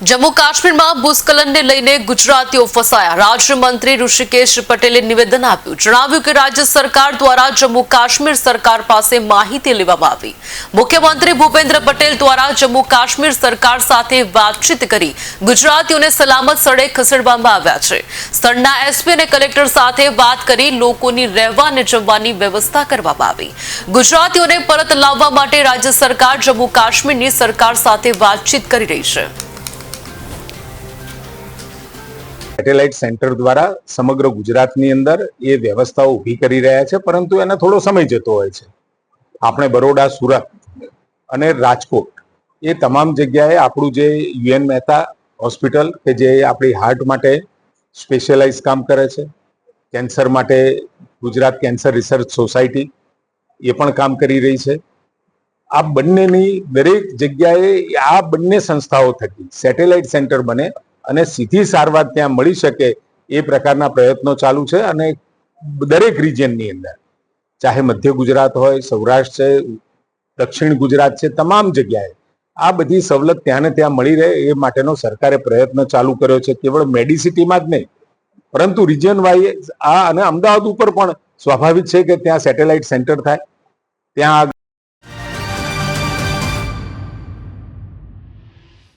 જમ્મુ કાશ્મીરમાં ભૂસ્ખલનને લઈને ગુજરાતીઓ ફસાયા। રાજ્યમંત્રી ઋષિકેશ પટેલે નિવેદન આપ્યું। જણાવ્યું કે રાજ્ય સરકાર દ્વારા જમ્મુ કાશ્મીર સરકાર પાસે માહિતી લેવામાં આવી। મુખ્યમંત્રી ભૂપેન્દ્ર પટેલ દ્વારા જમ્મુ કાશ્મીર સરકાર સાથે વાતચીત કરી ગુજરાતીઓને સલામત સ્થળે ખસેડવામાં આવ્યા છે। સ્થળના એસપી અને કલેક્ટર સાથે વાત કરી લોકોની રહેવા અને જમવાની વ્યવસ્થા કરવામાં આવી। ગુજરાતીઓને પરત લાવવા માટે રાજ્ય સરકાર જમ્મુ કાશ્મીરની સરકાર સાથે વાતચીત કરી રહી છે। સેટેલાઇટ સેન્ટર દ્વારા સમગ્ર ગુજરાતની અંદર એ વ્યવસ્થાઓ ઊભી કરી રહ્યા છે, પરંતુ એને થોડો સમય જતો હોય છે। આપણે બરોડા, સુરત અને રાજકોટ એ તમામ જગ્યાએ આપણું જે યુએન મહેતા હોસ્પિટલ કે જે આપણી હાર્ટ માટે સ્પેશિયલાઇઝ કામ કરે છે, કેન્સર માટે ગુજરાત કેન્સર રિસર્ચ સોસાયટી એ પણ કામ કરી રહી છે। આ બંનેની દરેક જગ્યાએ આ બંને સંસ્થાઓ થકી સેટેલાઇટ સેન્ટર બને અને સીધી સારવાર ત્યાં મળી શકે એ પ્રકારના પ્રયત્નો ચાલુ છે। અને દરેક રિજિયનની અંદર, ચાહે મધ્ય ગુજરાત હોય, સૌરાષ્ટ્ર છે, દક્ષિણ ગુજરાત છે, તમામ જગ્યાએ આ બધી સવલત ત્યાં ને ત્યાં મળી રહે એ માટેનો સરકારે પ્રયત્ન ચાલુ કર્યો છે। કેવળ મેડિસિટીમાં જ નહીં, પરંતુ રિજિયન વાઇઝ આ અને અમદાવાદ ઉપર પણ સ્વાભાવિક છે કે ત્યાં સેટેલાઇટ સેન્ટર થાય, ત્યાં